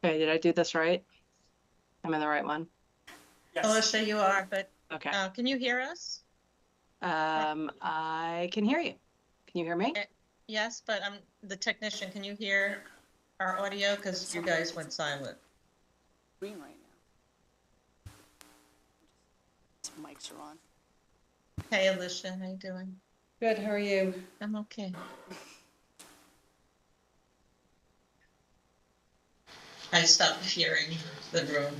Okay, did I do this right? I'm in the right one. Yes. Alicia, you are, but Okay. can you hear us? I can hear you. Can you hear me? Yes, but the technician, can you hear our audio? Because you guys went silent. Green right now. Mics are on. Hey, Alicia, how you doing? Good, how are you? I'm okay. I stopped hearing the room.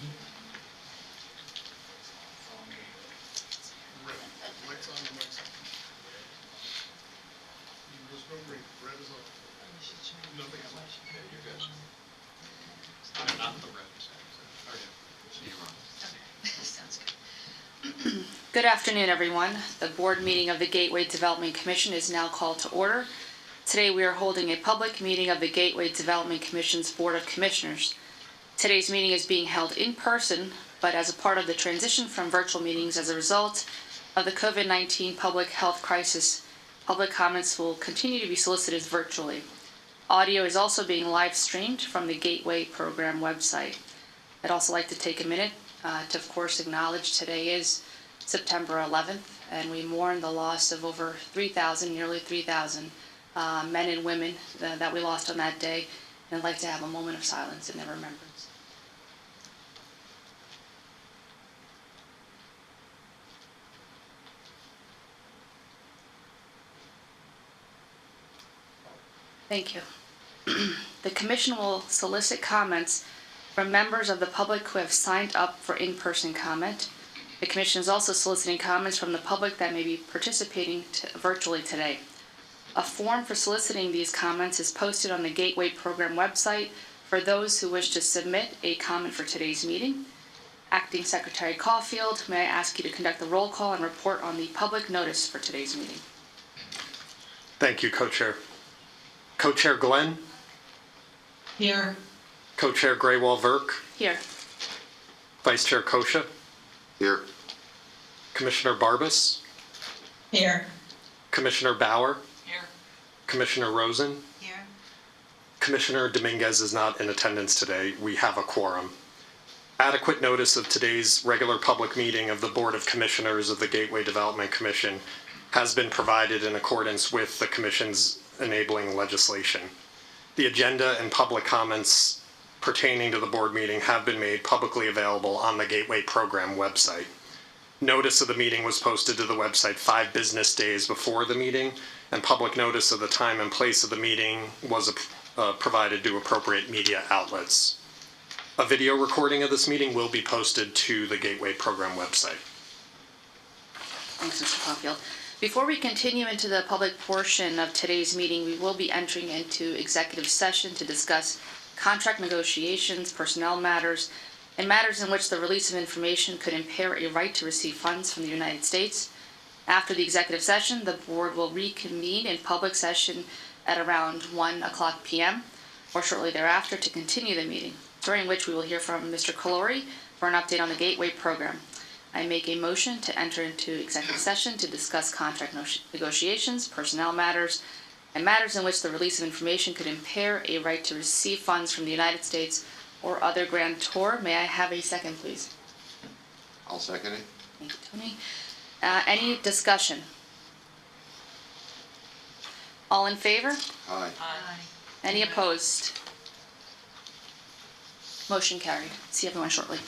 Good afternoon, everyone. The board meeting of the Gateway Development Commission is now called to order. Today we are holding a public meeting of the Gateway Development Commission's Board of Commissioners. Today's meeting is being held in person, but as a part of the transition from virtual meetings as a result of the COVID-19 public health crisis, public comments will continue to be solicited virtually. Audio is also being live streamed from the Gateway program website. I'd also like to take a minute to, of course, acknowledge today is September 11th, and we mourn the loss of over 3,000, nearly 3,000 men and women that we lost on that day, and I'd like to have a moment of silence in their remembrance. Thank you. The Commission will solicit comments from members of the public who have signed up for in-person comment. The Commission is also soliciting comments from the public that may be participating virtually today. A form for soliciting these comments is posted on the Gateway Program website for those who wish to submit a comment for today's meeting. Acting Secretary Caulfield, may I ask you to conduct the roll call and report on the public notice for today's meeting? Thank you, Co-Chair. Co-Chair Glenn? Here. Co-Chair Graywall-Verk? Here. Vice Chair Kosha? Here. Commissioner Barbas? Here. Commissioner Bauer? Here. Commissioner Rosen? Here. Commissioner Dominguez is not in attendance today. We have a quorum. Adequate notice of today's regular public meeting of the Board of Commissioners of the Gateway Development Commission has been provided in accordance with the Commission's enabling legislation. The agenda and public comments pertaining to the board meeting have been made publicly available on the Gateway Program website. Notice of the meeting was posted to the website 5 business days before the meeting, and public notice of the time and place of the meeting was provided to appropriate media outlets. A video recording of this meeting will be posted to the Gateway Program website. Thanks, Mr. Caulfield. Before we continue into the public portion of today's meeting, we will be entering into executive session to discuss contract negotiations, personnel matters, and matters in which the release of information could impair a right to receive funds from the United States. After the executive session, the board will reconvene in public session at around 1:00 p.m. or shortly thereafter to continue the meeting, during which we will hear from Mr. Calori for an update on the Gateway program. I make a motion to enter into executive session to discuss contract negotiations, personnel matters, and matters in which the release of information could impair a right to receive funds from the United States or other grantor. May I have a second, please? I'll second it. Thank you, Tony. Any discussion? All in favor? Aye. Any opposed? Motion carried. See everyone shortly.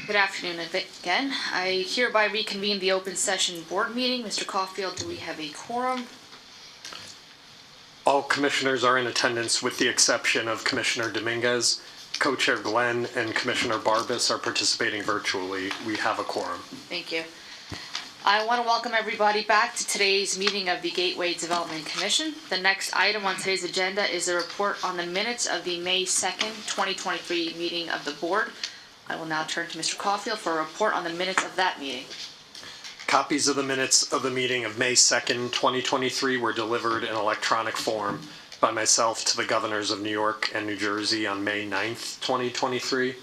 Good afternoon again. I hereby reconvene the open session board meeting. Mr. Caulfield, do we have a quorum? All commissioners are in attendance with the exception of Commissioner Dominguez. Co-Chair Glenn and Commissioner Barbas are participating virtually. We have a quorum. Thank you. I want to welcome everybody back to today's meeting of the Gateway Development Commission. The next item on today's agenda is a report on the minutes of the May 2nd, 2023 meeting of the board. I will now turn to Mr. Caulfield for a report on the minutes of that meeting. Copies of the minutes of the meeting of May 2nd, 2023 were delivered in electronic form by myself to the governors of New York and New Jersey on May 9th, 2023.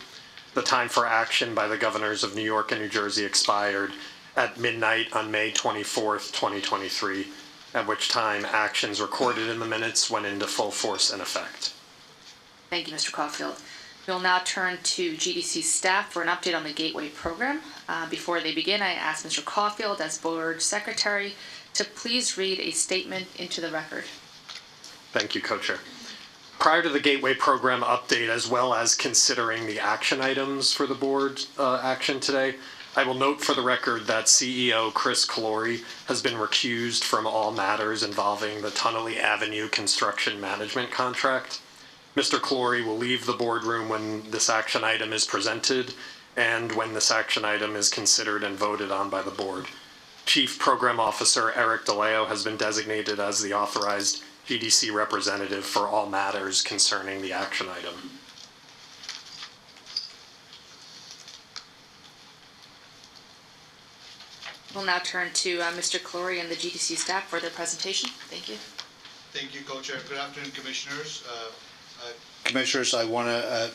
The time for action by the governors of New York and New Jersey expired at midnight on May 24th, 2023, at which time actions recorded in the minutes went into full force and effect. Thank you, Mr. Caulfield. We'll now turn to GDC staff for an update on the Gateway program. Before they begin, I ask Mr. Caulfield, as board secretary, to please read a statement into the record. Thank you, Co-Chair. Prior to the Gateway program update, as well as considering the action items for the board action today, I will note for the record that CEO Chris Calori has been recused from all matters involving the Tunnelly Avenue construction management contract. Mr. Calori will leave the boardroom when this action item is presented and when this action item is considered and voted on by the board. Chief Program Officer Eric DeLeo has been designated as the authorized GDC representative for all matters concerning the action item. We'll now turn to Mr. Calori and the GDC staff for their presentation. Thank you. Thank you, Co-Chair. Good afternoon, Commissioners,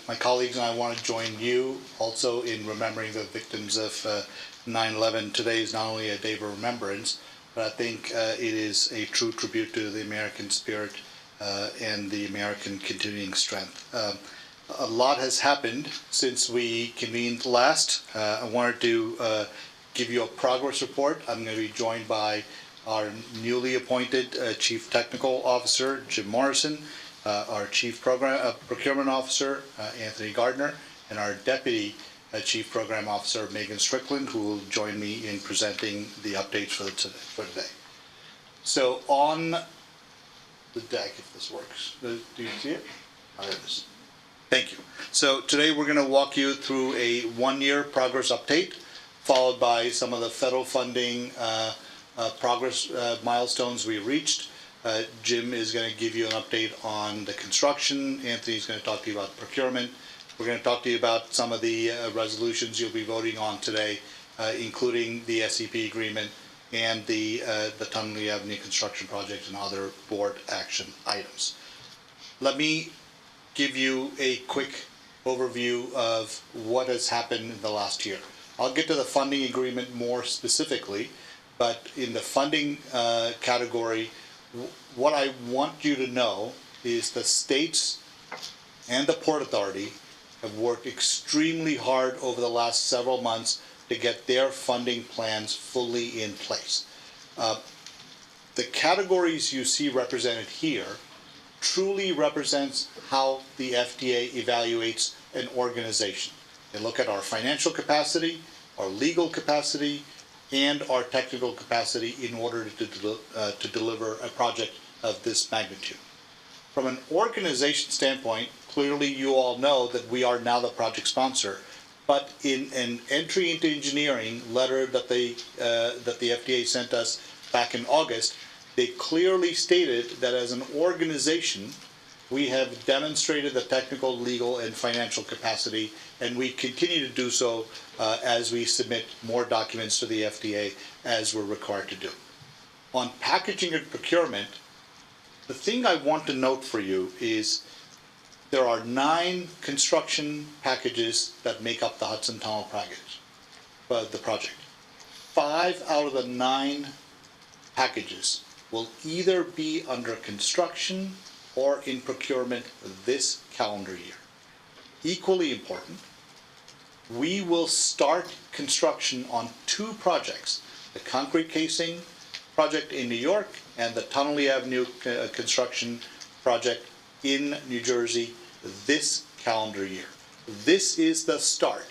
my colleagues and I want to join you also in remembering the victims of 9/11. Today is not only a day of remembrance, but I think it is a true tribute to the American spirit and the American continuing strength. A lot has happened since we convened last. I wanted to give you a progress report. I'm going to be joined by our newly appointed Chief Technical Officer, Jim Morrison, our Chief Procurement Officer, Anthony Gardner, and our Deputy Chief Program Officer, Megan Strickland, who will join me in presenting the updates for today. So on the deck, if this works, do you see it? Oh, there it is. Thank you. So today we're going to walk you through a one-year progress update, followed by some of the federal funding progress milestones we reached. Jim is going to give you an update on the construction. Anthony's going to talk to you about procurement. We're going to talk to you about some of the resolutions you'll be voting on today, including the SEP agreement and the Tunnelly Avenue construction project and other board action items. Let me give you a quick overview of what has happened in the last year. I'll get to the funding agreement more specifically, but in the funding category, what I want you to know is the states and the Port Authority have worked extremely hard over the last several months to get their funding plans fully in place. The categories you see represented here truly represents how the FDA evaluates an organization. They look at our financial capacity, our legal capacity, and our technical capacity in order to deliver a project of this magnitude. From an organization standpoint, clearly you all know that we are now the project sponsor, but in an entry into engineering letter that the FDA sent us back in August, they clearly stated that as an organization, we have demonstrated the technical, legal, and financial capacity, and we continue to do so as we submit more documents to the FDA as we're required to do. On packaging and procurement, the thing I want to note for you is there are 9 construction packages that make up the Hudson Tunnel package, the project. 5 out of the 9 packages will either be under construction or in procurement this calendar year. Equally important, we will start construction on 2 projects, the concrete casing project in New York and the Tunnelly Avenue construction project in New Jersey this calendar year. This is the start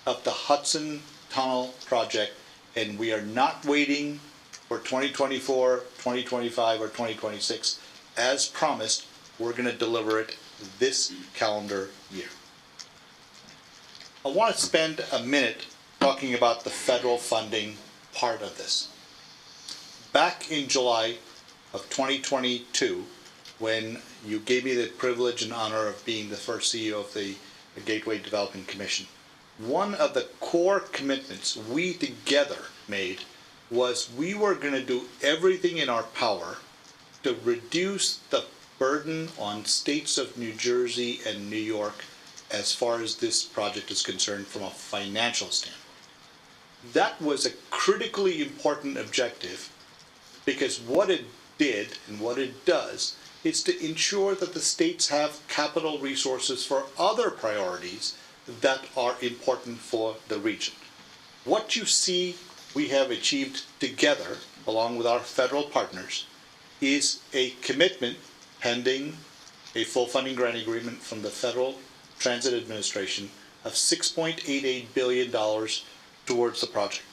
of the Hudson Tunnel project, and we are not waiting for 2024, 2025, or 2026. As promised, we're going to deliver it this calendar year. I want to spend a minute talking about the federal funding part of this. Back in July of 2022, when you gave me the privilege and honor of being the first CEO of the Gateway Development Commission, one of the core commitments we together made was we were going to do everything in our power to reduce the burden on states of New Jersey and New York as far as this project is concerned from a financial standpoint. That was a critically important objective, because what it did and what it does is to ensure that the states have capital resources for other priorities that are important for the region. What you see we have achieved together, along with our federal partners, is a commitment pending a full funding grant agreement from the Federal Transit Administration of $6.88 billion towards the project.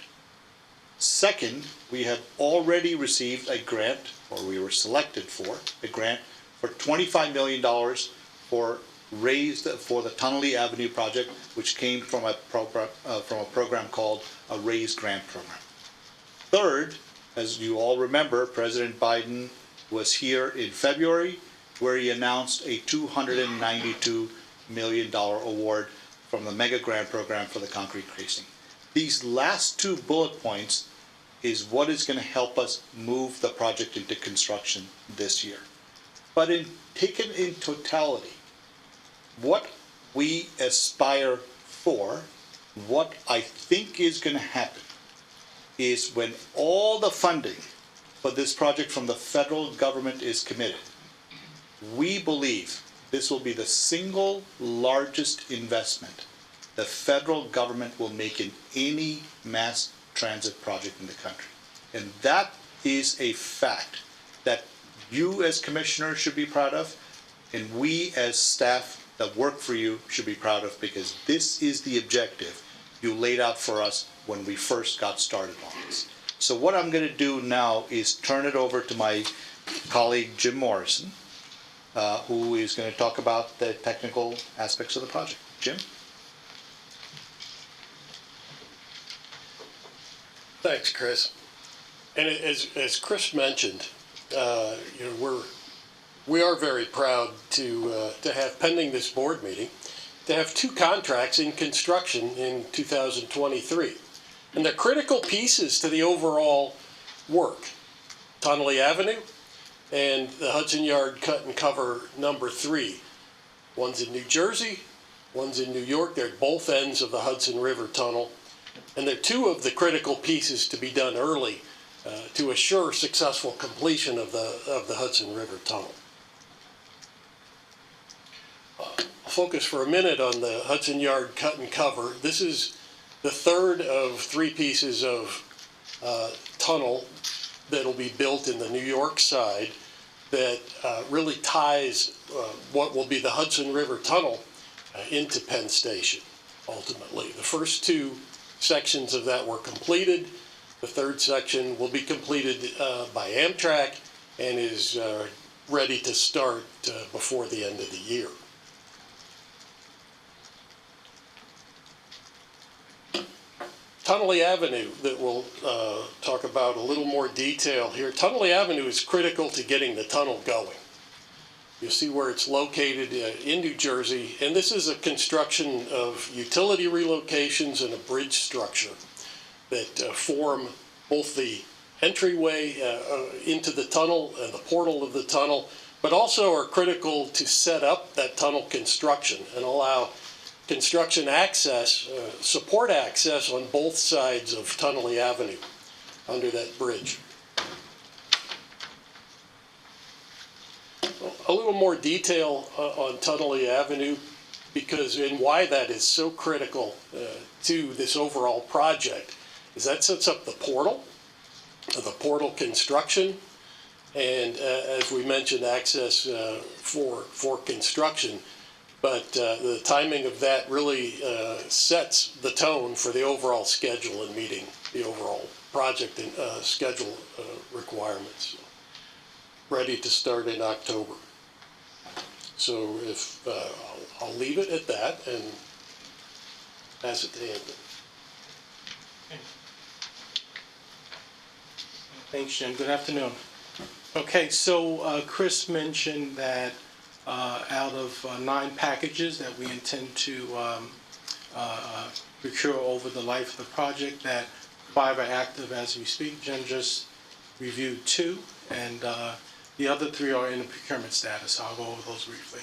Second, we have already received a grant, or we were selected for a grant for $25 million for the Tunnelly Avenue project, which came from a program called a RAISE grant program. Third, as you all remember, President Biden was here in February, where he announced a $292 million award from the mega grant program for the concrete casing. These last 2 bullet points is what is going to help us move the project into construction this year. But taken in totality, what we aspire for, what I think is going to happen, is when all the funding for this project from the federal government is committed, we believe this will be the single largest investment the federal government will make in any mass transit project in the country. And that is a fact that you as commissioners should be proud of, and we as staff that work for you should be proud of, because this is the objective you laid out for us when we first got started on this. So what I'm going to do now is turn it over to my colleague Jim Morrison, who is going to talk about the technical aspects of the project. Jim? Thanks, Chris. And as Chris mentioned, we are very proud to have, pending this board meeting, to have 2 contracts in construction in 2023. And they're critical pieces to the overall work. Tunnelly Avenue and the Hudson Yard Cut and Cover number 3. One's in New Jersey, one's in New York. They're at both ends of the Hudson River Tunnel. And they're 2 of the critical pieces to be done early to assure successful completion of the Hudson River Tunnel. I'll focus for a minute on the Hudson Yard Cut and Cover. This is the 3rd of 3 pieces of tunnel that'll be built in the New York side that really ties what will be the Hudson River Tunnel into Penn Station, ultimately. The first 2 sections of that were completed. The 3rd section will be completed by Amtrak and is ready to start before the end of the year. Tunnelly Avenue, that we'll talk about a little more detail here. Tunnelly Avenue is critical to getting the tunnel going. You'll see where it's located in New Jersey, and this is a construction of utility relocations and a bridge structure that form both the entryway into the tunnel and the portal of the tunnel, but also are critical to set up that tunnel construction and allow construction access, support access on both sides of Tunnelly Avenue under that bridge. A little more detail on Tunnelly Avenue, because and why that is so critical to this overall project is that sets up the portal construction, and as we mentioned, access for construction. But the timing of that really sets the tone for the overall schedule and meeting the overall project and schedule requirements. Ready to start in October. So if I'll leave it at that and pass it to Anthony. Thanks, Jim. Good afternoon. Okay, so Chris mentioned that out of 9 packages that we intend to procure over the life of the project, that 5 are active as we speak. Jim just reviewed 2, and the other 3 are in the procurement status. I'll go over those briefly.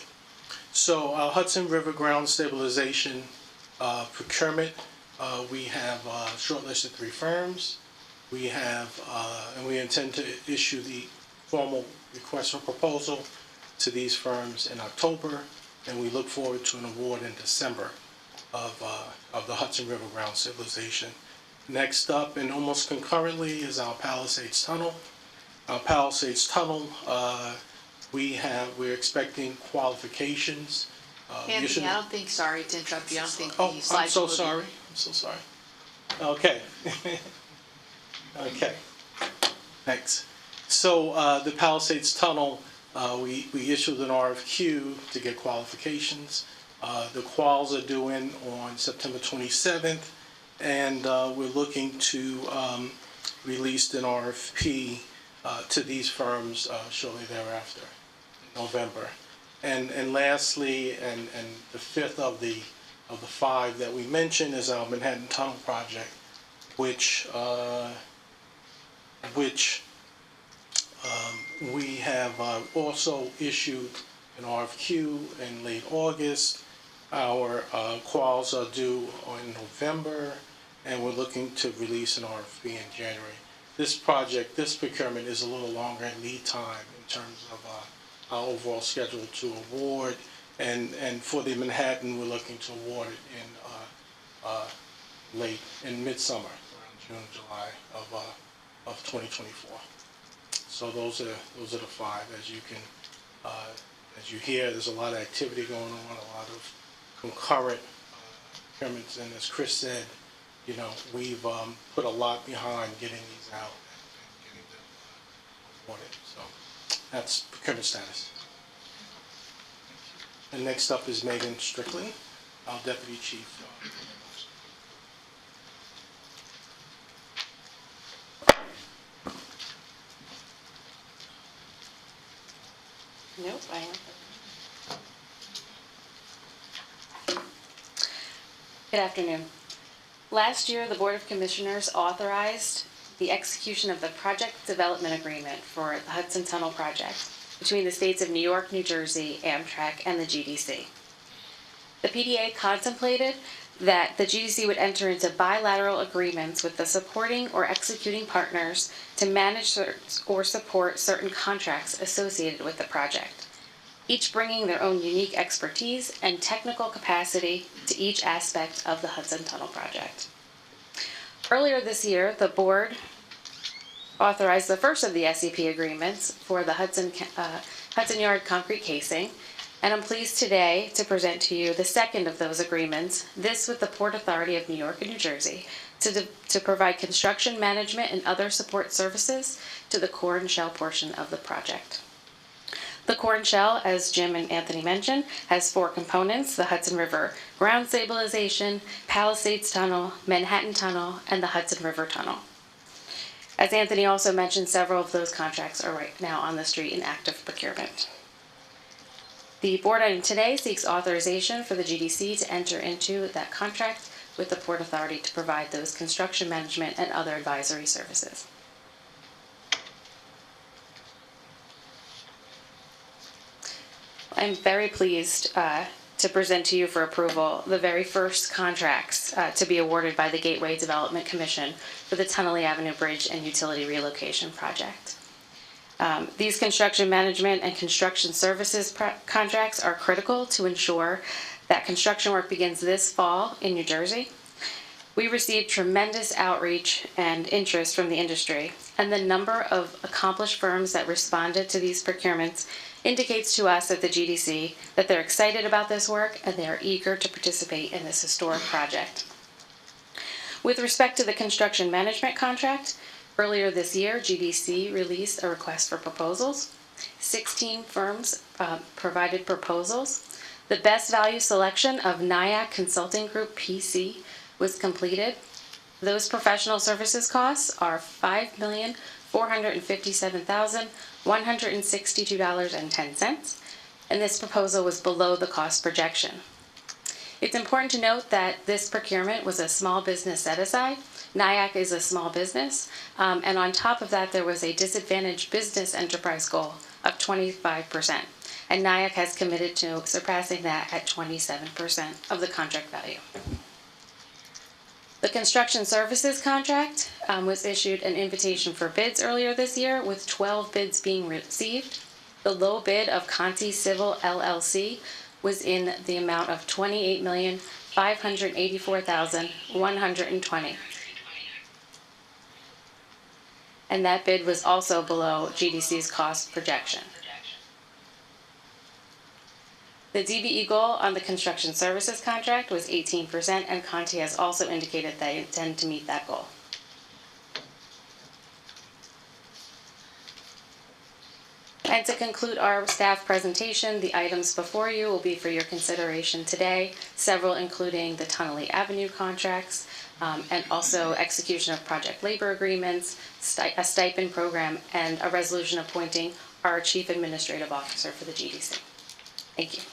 So Hudson River Ground Stabilization procurement, we have shortlisted 3 firms. We have, and we intend to issue the formal request for proposal to these firms in October, and we look forward to an award in December of the Hudson River Ground Stabilization. Next up, and almost concurrently, is our Palisades Tunnel. Our Palisades Tunnel, we're expecting qualifications. Anthony, I don't think, sorry to interrupt you, I don't think Oh, the I'm slides so will be- sorry. I'm so sorry. Okay. Okay. Thanks. So the Palisades Tunnel, we issued an RFQ to get qualifications. The quals are due in on September 27th, and we're looking to release an RFP to these firms shortly thereafter, in November. And lastly, and the 5th of the 5 that we mentioned is our Manhattan Tunnel project, which we have also issued an RFQ in late August. Our quals are due in November, and we're looking to release an RFP in January. This project, this procurement is a little longer in lead time in terms of our overall schedule to award, and for the Manhattan, we're looking to award it in midsummer, around June, July of 2024. So those are the 5. As you can, as you hear, there's a lot of activity going on, a lot of concurrent procurements, and as Chris said, you know, we've put a lot behind getting these out and getting them awarded. So that's procurement status. And next up is Megan Strickling, our Deputy Chief. Nope, I am. Good afternoon. Last year, the Board of Commissioners authorized the execution of the Project Development Agreement for the Hudson Tunnel Project between the states of New York, New Jersey, Amtrak, and the GDC. The PDA contemplated that the GDC would enter into bilateral agreements with the supporting or executing partners to manage or support certain contracts associated with the project, each bringing their own unique expertise and technical capacity to each aspect of the Hudson Tunnel project. Earlier this year, the board authorized the first of the SEP agreements for the Hudson Yard concrete casing, and I'm pleased today to present to you the second of those agreements, this with the Port Authority of New York and New Jersey, to provide construction management and other support services to the core and shell portion of the project. The core and shell, as Jim and Anthony mentioned, has 4 components: the Hudson River Ground Stabilization, Palisades Tunnel, Manhattan Tunnel, and the Hudson River Tunnel. As Anthony also mentioned, several of those contracts are right now on the street in active procurement. The board item today seeks authorization for the GDC to enter into that contract with the Port Authority to provide those construction management and other advisory services. I'm very pleased to present to you for approval the very first contracts to be awarded by the Gateway Development Commission for the Tunnelly Avenue Bridge and Utility Relocation Project. These construction management and construction services contracts are critical to ensure that construction work begins this fall in New Jersey. We received tremendous outreach and interest from the industry, and the number of accomplished firms that responded to these procurements indicates to us at the GDC that they're excited about this work and they are eager to participate in this historic project. With respect to the construction management contract, earlier this year, GDC released a request for proposals. 16 firms provided proposals. The best value selection of NIAC Consulting Group PC was completed. Those professional services costs are $5,457,162.10, and this proposal was below the cost projection. It's important to note that this procurement was a small business set-aside. NIAC is a small business, and on top of that, there was a disadvantaged business enterprise goal of 25%, and NIAC has committed to surpassing that at 27% of the contract value. The construction services contract was issued an invitation for bids earlier this year, with 12 bids being received. The low bid of Conti Civil LLC was in the amount of $28,584,120. And that bid was also below GDC's cost projection. The DBE goal on the construction services contract was 18%, and Conti has also indicated they intend to meet that goal. And to conclude our staff presentation, the items before you will be for your consideration today, several including the Tunnelly Avenue contracts, and also execution of project labor agreements, a stipend program, and a resolution appointing our Chief Administrative Officer for the GDC. Thank you.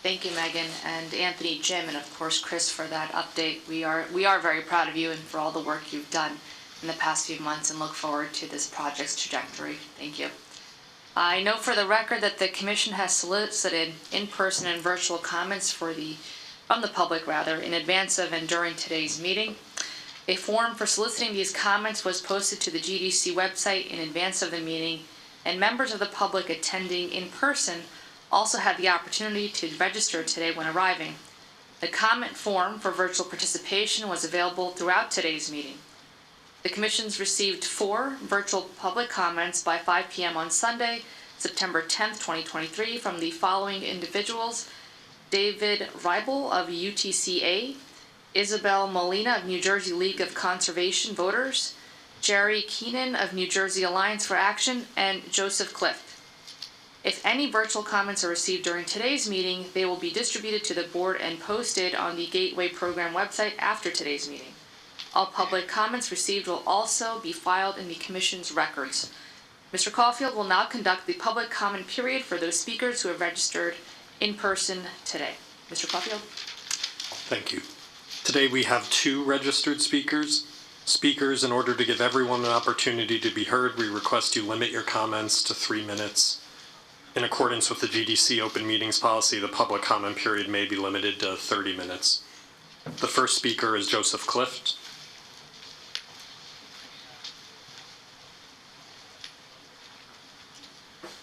Thank you, Megan, and Anthony, Jim, and of course Chris for that update. We are very proud of you and for all the work you've done in the past few months, and look forward to this project's trajectory. Thank you. I note for the record that the Commission has solicited in-person and virtual comments from the public in advance of and during today's meeting. A form for soliciting these comments was posted to the GDC website in advance of the meeting, and members of the public attending in person also had the opportunity to register today when arriving. The comment form for virtual participation was available throughout today's meeting. The Commission's received 4 virtual public comments by 5 p.m. on Sunday, September 10th, 2023, from the following individuals: David Reibel of UTCA, Isabel Molina of New Jersey League of Conservation Voters, Jerry Keenan of New Jersey Alliance for Action, and Joseph Clift. If any virtual comments are received during today's meeting, they will be distributed to the board and posted on the Gateway Program website after today's meeting. All public comments received will also be filed in the Commission's records. Mr. Caulfield will now conduct the public comment period for those speakers who have registered in person today. Mr. Caulfield? Thank you. Today we have 2 registered speakers. Speakers, in order to give everyone an opportunity to be heard, we request you limit your comments to 3 minutes. In accordance with the GDC open meetings policy, the public comment period may be limited to 30 minutes. The first speaker is Joseph Clift.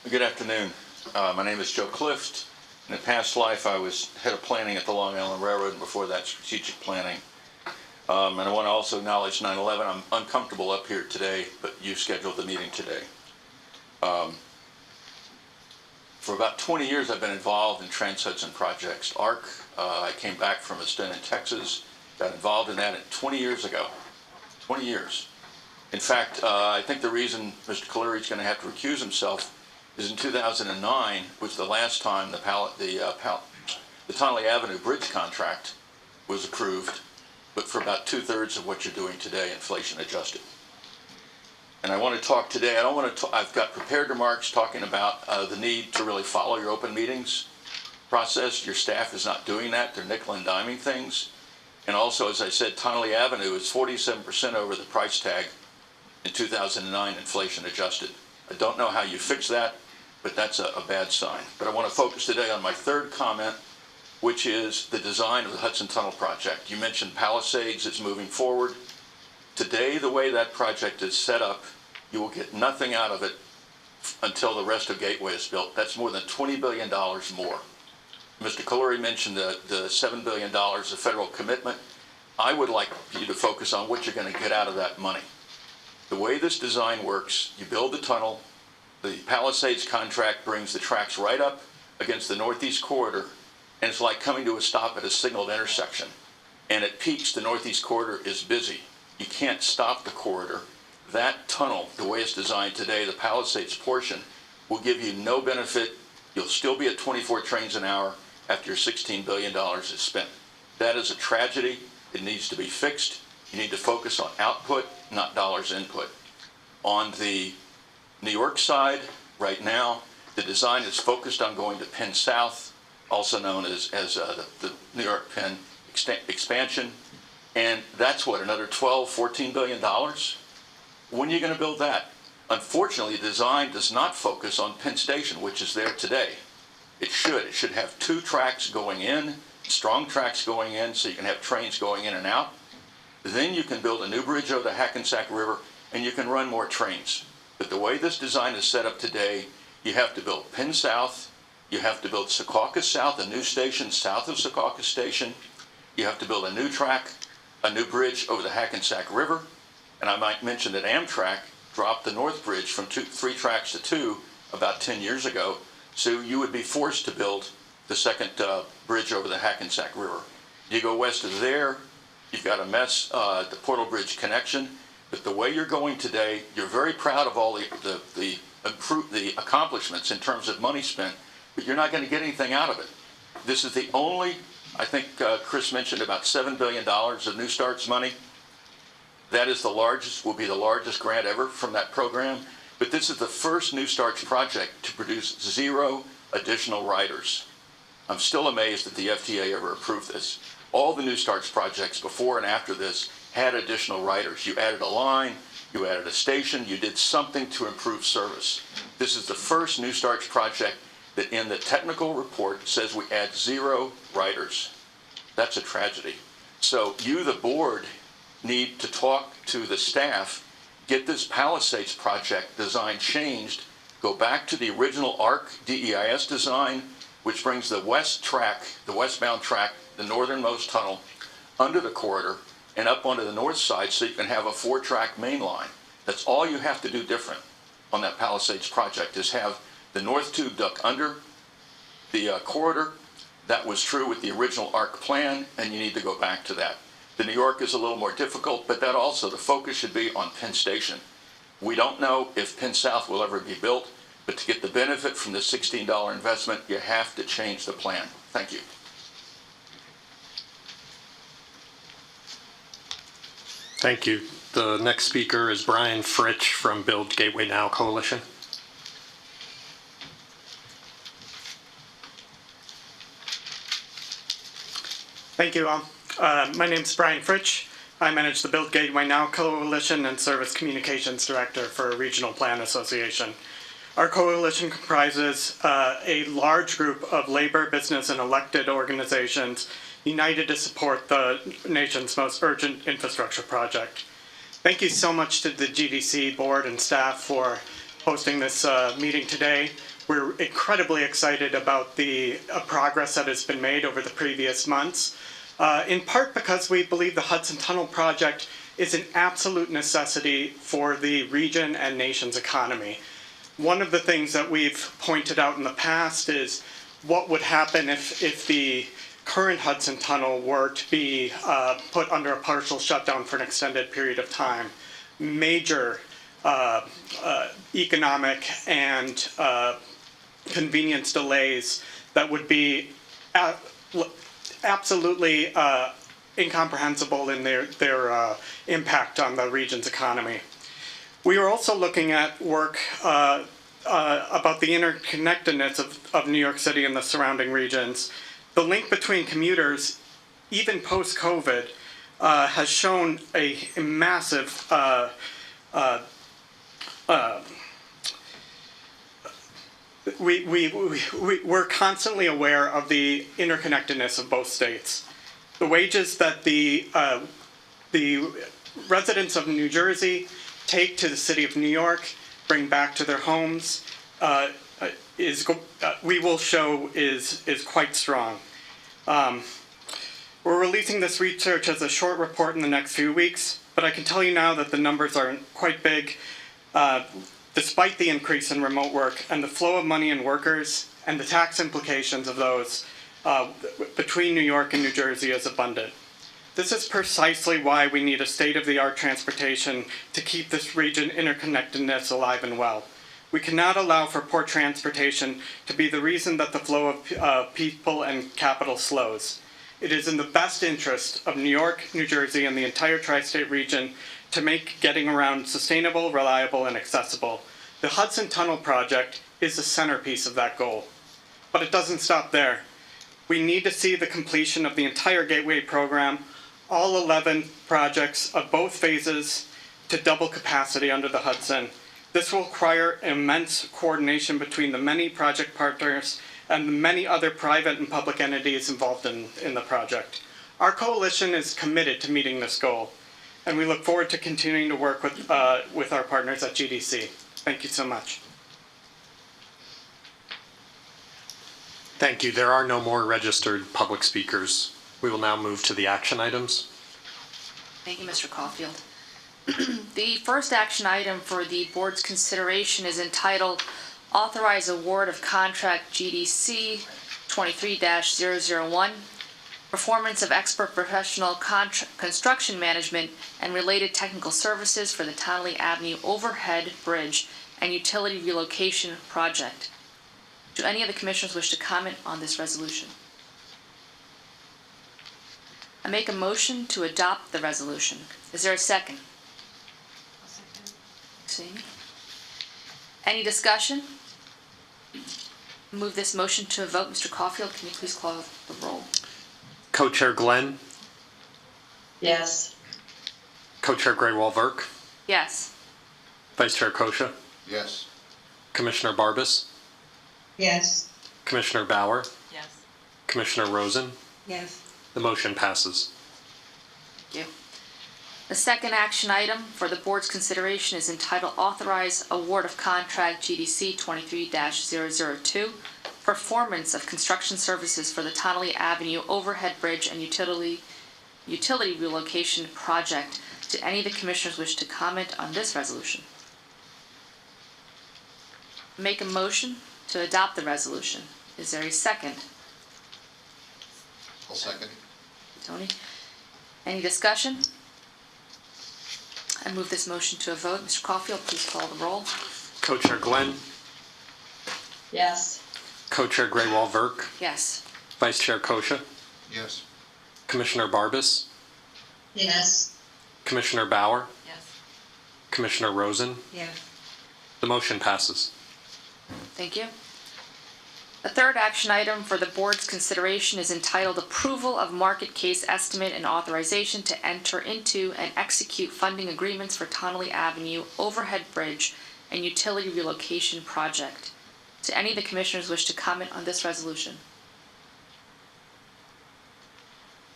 Good afternoon. My name is Joe Clift. In a past life, I was head of planning at the Long Island Railroad, and before that, strategic planning. And I want to also acknowledge 9/11. I'm uncomfortable up here today, but you scheduled the meeting today. For about 20 years, I've been involved in Trans-Hudson projects. ARC, I came back from a stint in Texas, got involved in that 20 years ago. 20 years. In fact, I think the reason Mr. Caleri is going to have to recuse himself is in 2009 was the last time the Tunnelly Avenue Bridge contract was approved, but for about 2/3 of what you're doing today, inflation adjusted. And I want to talk today, I've got prepared remarks talking about the need to really follow your open meetings process. Your staff is not doing that. They're nickel and diming things. And also, as I said, Tunnelly Avenue is 47% over the price tag in 2009, inflation adjusted. I don't know how you fix that. but that's a bad sign. But I want to focus today on my third comment, which is the design of the Hudson Tunnel project. You mentioned Palisades is moving forward. Today, the way that project is set up, you will get nothing out of it until the rest of Gateway is built. That's more than $20 billion more. Mr. Kaluri mentioned the $7 billion of federal commitment. I would like you to focus on what you're going to get out of that money. The way this design works, you build the tunnel, the Palisades contract brings the tracks right up against the northeast corridor, and it's like coming to a stop at a signaled intersection. And at peaks, the northeast corridor is busy. You can't stop the corridor. That tunnel, the way it's designed today, the Palisades portion, will give you no benefit. You'll still be at 24 trains an hour after your $16 billion is spent. That is a tragedy. It needs to be fixed. You need to focus on output, not dollars input. On the New York side, right now, the design is focused on going to Penn South, also known as the New York Penn expansion. And that's what, another $12, $14 billion? When are you going to build that? Unfortunately, the design does not focus on Penn Station, which is there today. It should. It should have 2 tracks going in, strong tracks going in, so you can have trains going in and out. Then you can build a new bridge over the Hackensack River, and you can run more trains. But the way this design is set up today, you have to build Penn South, you have to build Secaucus South, a new station south of Secaucus Station. You have to build a new track, a new bridge over the Hackensack River. And I might mention that Amtrak dropped the North Bridge from 3 tracks to 2 about 10 years ago. So you would be forced to build the second bridge over the Hackensack River. You go west of there, you've got a mess, the Portal Bridge connection. But the way you're going today, you're very proud of all the accomplishments in terms of money spent, but you're not going to get anything out of it. This is the only, I think Chris mentioned about $7 billion of New Starts money. That is the largest, will be the largest grant ever from that program. But this is the first New Starts project to produce 0 additional riders. I'm still amazed that the FTA ever approved this. All the New Starts projects before and after this had additional riders. You added a line, you added a station, you did something to improve service. This is the first New Starts project that in the technical report says we add 0 riders. That's a tragedy. So you, the board, need to talk to the staff, get this Palisades project design changed, go back to the original ARC DEIS design, which brings the west track, the westbound track, the northernmost tunnel, under the corridor and up onto the north side so you can have a 4-track main line. That's all you have to do different on that Palisades project, is have the north tube duct under the corridor. That was true with the original ARC plan, and you need to go back to that. The New York is a little more difficult, but that also, the focus should be on Penn Station. We don't know if Penn South will ever be built, but to get the benefit from the $16 investment, you have to change the plan. Thank you. Thank you. The next speaker is Brian Fritsch from Build Gateway Now Coalition. Thank you all. My name is Brian Fritsch. I manage the Build Gateway Now Coalition and serve as Communications Director for a Regional Plan Association. Our coalition comprises a large group of labor, business, and elected organizations united to support the nation's most urgent infrastructure project. Thank you so much to the GDC board and staff for hosting this meeting today. We're incredibly excited about the progress that has been made over the previous months, in part because we believe the Hudson Tunnel project is an absolute necessity for the region and nation's economy. One of the things that we've pointed out in the past is what would happen if the current Hudson Tunnel were to be put under a partial shutdown for an extended period of time. Major economic and convenience delays that would be absolutely incomprehensible in their impact on the region's economy. We are also looking at work about the interconnectedness of New York City and the surrounding regions. The link between commuters, even post-COVID, has shown a massive we're constantly aware of the interconnectedness of both states. The wages that the residents of New Jersey take to the city of New York, bring back to their homes, we will show is quite strong. We're releasing this research as a short report in the next few weeks, but I can tell you now that the numbers are quite big, despite the increase in remote work and the flow of money and workers and the tax implications of those between New York and New Jersey is abundant. This is precisely why we need a state-of-the-art transportation to keep this region interconnectedness alive and well. We cannot allow for poor transportation to be the reason that the flow of people and capital slows. It is in the best interest of New York, New Jersey, and the entire tri-state region to make getting around sustainable, reliable, and accessible. The Hudson Tunnel project is the centerpiece of that goal. But it doesn't stop there. We need to see the completion of the entire Gateway program, all 11 projects of both phases to double capacity under the Hudson. This will require immense coordination between the many project partners and the many other private and public entities involved in the project. Our coalition is committed to meeting this goal, and we look forward to continuing to work with our partners at GDC. Thank you so much. Thank you. There are no more registered public speakers. We will now move to the action items. Thank you, Mr. Caulfield. The first action item for the board's consideration is entitled Authorize Award of Contract GDC 23-001, Performance of Expert Professional Construction Management and Related Technical Services for the Tonley Avenue Overhead Bridge and Utility Relocation Project. Do any of the commissioners wish to comment on this resolution? I make a motion to adopt the resolution. Is there a second? Amy. Any discussion? Move this motion to a vote. Mr. Caulfield, can you please call the roll? Co-Chair Glenn, Yes. Co-Chair Graywall-Verk, Yes. Vice Chair Kosha, Yes. Commissioner Barbas, Yes. Commissioner Bauer, Yes. Commissioner Rosen. Yes. The motion passes. Thank you. The second action item for the board's consideration is entitled Authorize Award of Contract GDC 23-002, Performance of Construction Services for the Tonley Avenue Overhead Bridge and Utility Relocation Project. Do any of the commissioners wish to comment on this resolution? Make a motion to adopt the resolution. Is there a second? I'll second. Tony? Any discussion? I move this motion to a vote. Mr. Caulfield, please call the roll. Co-Chair Glenn, Yes. Co-Chair Graywall-Verk, Yes. Vice Chair Kosha, Yes. Commissioner Barbas, Yes. Commissioner Bauer, Yes. Commissioner Rosen. Yes. The motion passes. Thank you. The third action item for the board's consideration is entitled Approval of Market Case Estimate and Authorization to Enter into and Execute Funding Agreements for Tonley Avenue Overhead Bridge and Utility Relocation Project. Do any of the commissioners wish to comment on this resolution?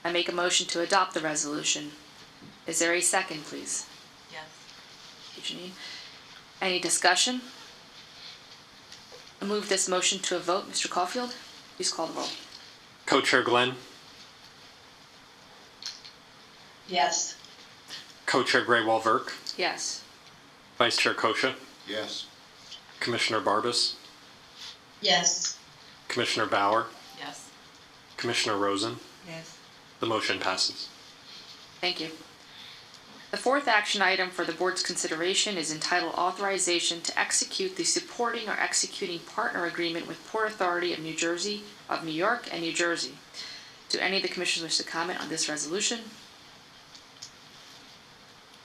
I make a motion to adopt the resolution. Is there a second, please? Yes. Thank you, Janine. Any discussion? I move this motion to a vote. Mr. Caulfield, please call the roll. Co-Chair Glenn, Yes. Co-Chair Graywall-Verk, Yes. Vice Chair Kosha, Yes. Commissioner Barbas, Yes. Commissioner Bauer, Yes. Commissioner Rosen. Yes. The motion passes. Thank you. The fourth action item for the board's consideration is entitled Authorization to Execute the Supporting or Executing Partner Agreement with Port Authority of New York and New Jersey. Do any of the commissioners wish to comment on this resolution?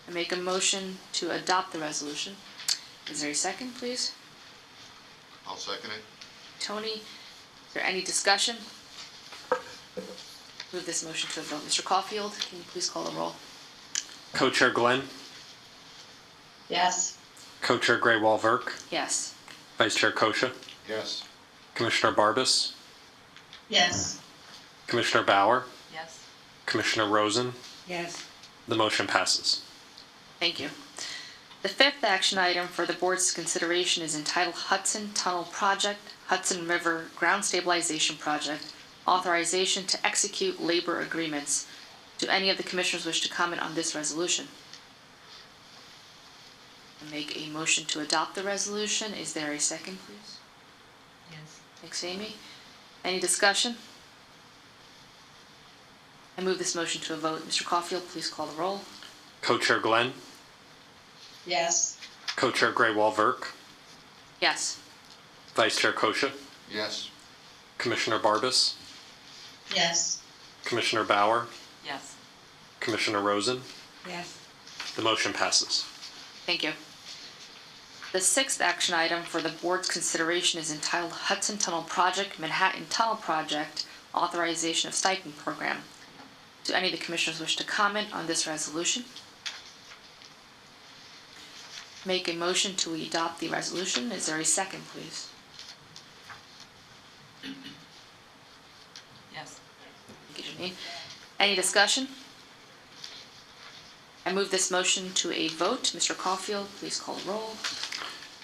I make a motion to adopt the resolution. Is there a second, please? I'll second it. Tony, is there any discussion? Move this motion to a vote. Mr. Caulfield, can you please call the roll? Co-Chair Glenn, Yes. Co-Chair Graywall-Verk, Yes. Vice Chair Kosha, Yes. Commissioner Barbas, Yes. Commissioner Bauer, Yes. Commissioner Rosen. Yes. The motion passes. Thank you. The fifth action item for the board's consideration is entitled Hudson Tunnel Project, Hudson River Ground Stabilization Project, Authorization to Execute Labor Agreements. Do any of the commissioners wish to comment on this resolution? Make a motion to adopt the resolution. Is there a second, please? Yes. Thanks, Amy. Any discussion? I move this motion to a vote. Mr. Caulfield, please call the roll. Co-Chair Glenn, Yes. Co-Chair Graywall-Verk, Yes. Vice Chair Kosha, Yes. Commissioner Barbas, Yes. Commissioner Bauer, Yes. Commissioner Rosen. Yes. The motion passes. Thank you. The sixth action item for the board's consideration is entitled Hudson Tunnel Project, Manhattan Tunnel Project, Authorization of Stipend Program. Do any of the commissioners wish to comment on this resolution? Make a motion to adopt the resolution. Is there a second, please? Yes. Thank you, Janine. Any discussion? I move this motion to a vote. Mr. Caulfield, please call the roll.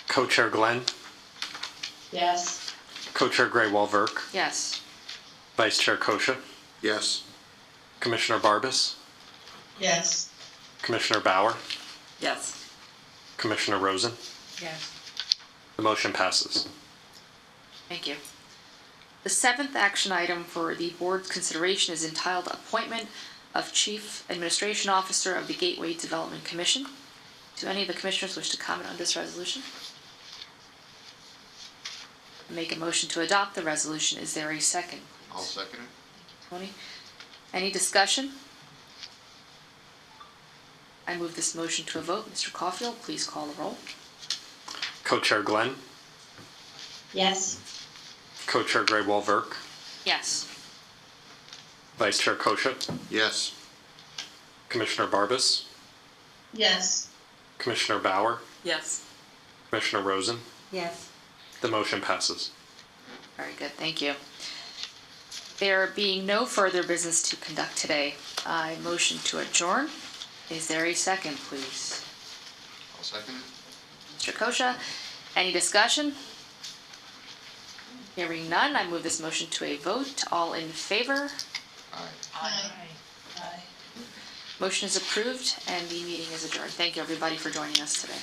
Co-Chair Glenn, Yes. Co-Chair Graywall-Verk, Yes. Vice Chair Kosha, Yes. Commissioner Barbas, Yes. Commissioner Bauer, Yes. Commissioner Rosen. Yes. The motion passes. Thank you. The seventh action item for the board's consideration is entitled Appointment of Chief Administration Officer of the Gateway Development Commission. Do any of the commissioners wish to comment on this resolution? Make a motion to adopt the resolution. Is there a second? I'll second it. Tony? Any discussion? I move this motion to a vote. Mr. Caulfield, please call the roll. Co-Chair Glenn, Yes. Co-Chair Graywall-Verk, Yes. Vice Chair Kosha, Yes. Commissioner Barbas, Yes. Commissioner Bauer, Yes. Commissioner Rosen. Yes. The motion passes. Very good, thank you. There being no further business to conduct today, I motion to adjourn. Is there a second, please? I'll second it. Mr. Kosha, any discussion? Hearing none, I move this motion to a vote. All in favor? Aye. Aye. Aye. Motion is approved and the meeting is adjourned. Thank you, everybody, for joining us today.